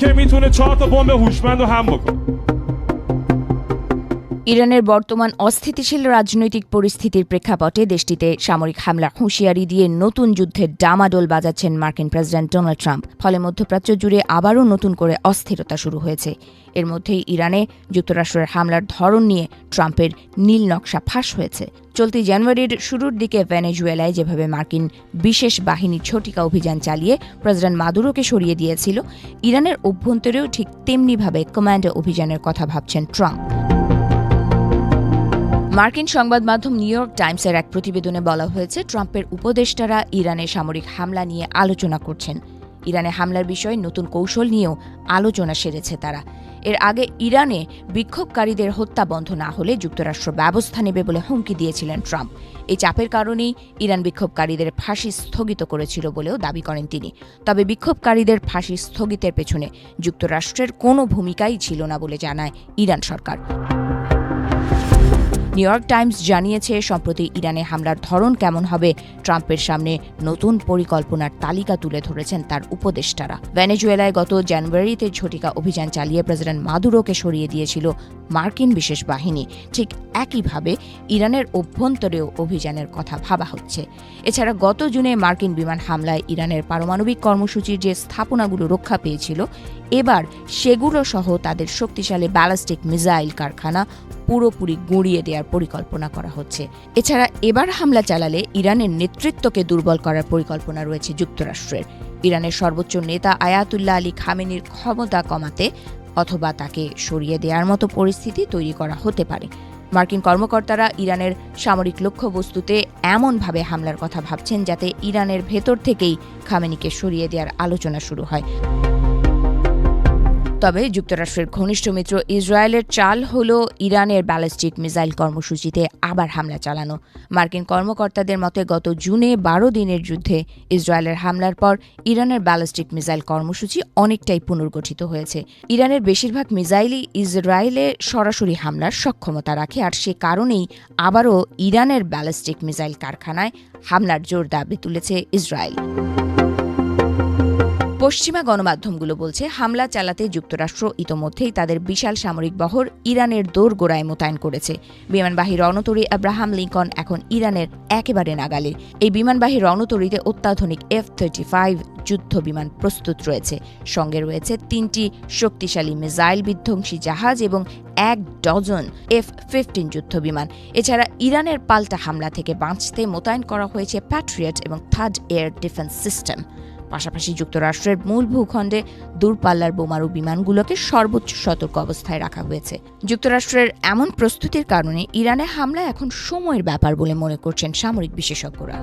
که میتونه 4 تا بمب هوشمند رو هم بکنه. ইরানের বর্তমান অস্থিতিশীল রাজনৈতিক পরিস্থিতির প্রেক্ষাপটে দেশটিতে সামরিক হামলার হুঁশিয়ারি দিয়ে নতুন যুদ্ধের ডামাডোল বাজাচ্ছেন মার্কিন প্রেসিডেন্ট ডোনাল্ড ট্রাম্প। ফলে মধ্যপ্রাচ্য জুড়ে আবারও নতুন করে অস্থিরতা শুরু হয়েছে। এর মধ্যেই ইরানে যুক্তরাষ্ট্রের হামলার ধরন নিয়ে ট্রাম্পের নীল নকশা ফাঁস হয়েছে। চলতি জানুয়ারির শুরুর দিকে ভেনেজুয়েলায় যেভাবে মার্কিন বিশেষ বাহিনী ঝটিকা অভিযান চালিয়ে প্রেসিডেন্ট মাদুরোকে সরিয়ে দিয়েছিল, ইরানের অভ্যন্তরেও ঠিক তেমনিভাবে কমান্ডো অভিযানের কথা ভাবছেন ট্রাম্প। মার্কিন সংবাদ মাধ্যম নিউ ইয়র্ক টাইমসের এক প্রতিবেদনে বলা হয়েছে, ট্রাম্পের উপদেষ্টারা ইরানে সামরিক হামলা নিয়ে আলোচনা করছেন। ইরানে হামলার বিষয়ে নতুন কৌশল নিয়েও আলোচনা সেরেছে তারা। এর আগে ইরানে বিক্ষোভকারীদের হত্যা বন্ধ না হলে যুক্তরাষ্ট্র ব্যবস্থা নেবে বলে হুমকি দিয়েছিলেন ট্রাম্প। এই চাপের কারণেই ইরান বিক্ষোভকারীদের ফাঁসি স্থগিত করেছিল বলেও দাবি করেন তিনি। তবে বিক্ষোভকারীদের ফাঁসি স্থগিতের পেছনে যুক্তরাষ্ট্রের কোনো ভূমিকাই ছিল না বলে জানায় ইরান সরকার। নিউ ইয়র্ক টাইমস জানিয়েছে, সম্প্রতি ইরানে হামলার ধরন কেমন হবে ট্রাম্পের সামনে নতুন পরিকল্পনার তালিকা তুলে ধরেছেন তার উপদেষ্টারা। ভেনেজুয়েলায় গত জানুয়ারিতে ঝটিকা অভিযান চালিয়ে প্রেসিডেন্ট মাদুরোকে সরিয়ে দিয়েছিল মার্কিন বিশেষ বাহিনী। ঠিক একইভাবে ইরানের অভ্যন্তরেও অভিযানের কথা ভাবা হচ্ছে। এছাড়া গত জুনে মার্কিন বিমান হামলায় ইরানের পারমাণবিক কর্মসূচির যে স্থাপনাগুলো রক্ষা পেয়েছিল, এবার সেগুলো সহ তাদের শক্তিশালী ব্যালিস্টিক মিসাইল কারখানা পুরোপুরি গুঁড়িয়ে দেওয়ার পরিকল্পনা করা হচ্ছে। এছাড়া এবার হামলা চালালে ইরানের নেতৃত্বকে দুর্বল করার পরিকল্পনা রয়েছে যুক্তরাষ্ট্রের। ইরানের সর্বোচ্চ নেতা আয়াতুল্লাহ আলী খামেনির ক্ষমতা কমাতে অথবা তাকে সরিয়ে দেওয়ার মতো পরিস্থিতি তৈরি করা হতে পারে। মার্কিন কর্মকর্তারা ইরানের সামরিক লক্ষ্যবস্তুতে এমনভাবে হামলার কথা ভাবছেন যাতে ইরানের ভেতর থেকেই খামেনিকে সরিয়ে দেওয়ার আলোচনা শুরু হয়। তবে যুক্তরাষ্ট্রের ঘনিষ্ঠ মিত্র ইসরায়েলের চাল হল ইরানের ব্যালিস্টিক মিসাইল কর্মসূচিতে আবার হামলা চালানো। মার্কিন কর্মকর্তাদের মতে গত জুনে 12 দিনের যুদ্ধে ইসরায়েলের হামলার পর ইরানের ব্যালিস্টিক মিসাইল কর্মসূচি অনেকটাই পুনর্গঠিত হয়েছে। ইরানের বেশিরভাগ মিসাইলই ইসরায়েলে সরাসরি হামলার সক্ষমতা রাখে, আর সে কারণেই আবারও ইরানের ব্যালিস্টিক মিসাইল কারখানায় হামলার জোর দাবি তুলেছে ইসরায়েল। পশ্চিমা গণমাধ্যমগুলো বলছে, হামলা চালাতে যুক্তরাষ্ট্র ইতোমধ্যেই তাদের বিশাল সামরিক বহর ইরানের দোরগোড়ায় মোতায়েন করেছে। বিমানবাহী রণতরী আব্রাহাম লিঙ্কন এখন ইরানের একেবারে নাগালে। এই বিমানবাহী রণতরীতে অত্যাধুনিক F-35 যুদ্ধ বিমান প্রস্তুত রয়েছে। সঙ্গে রয়েছে 3টি শক্তিশালী মিসাইল বিধ্বংসী জাহাজ এবং 1 ডজন F-15 যুদ্ধ বিমান। এছাড়া ইরানের পাল্টা হামলা থেকে বাঁচতে মোতায়েন করা হয়েছে প্যাট্রিয়ট এবং থার্ড এয়ার ডিফেন্স সিস্টেম। পাশাপাশি যুক্তরাষ্ট্রের মূল ভূখণ্ডে দূরপাল্লার বোমারু বিমানগুলোকে সর্বোচ্চ সতর্ক অবস্থায় রাখা হয়েছে। যুক্তরাষ্ট্রের এমন প্রস্তুতির কারণে ইরানে হামলা এখন সময়ের ব্যাপার বলে মনে করছেন সামরিক বিশেষজ্ঞরা।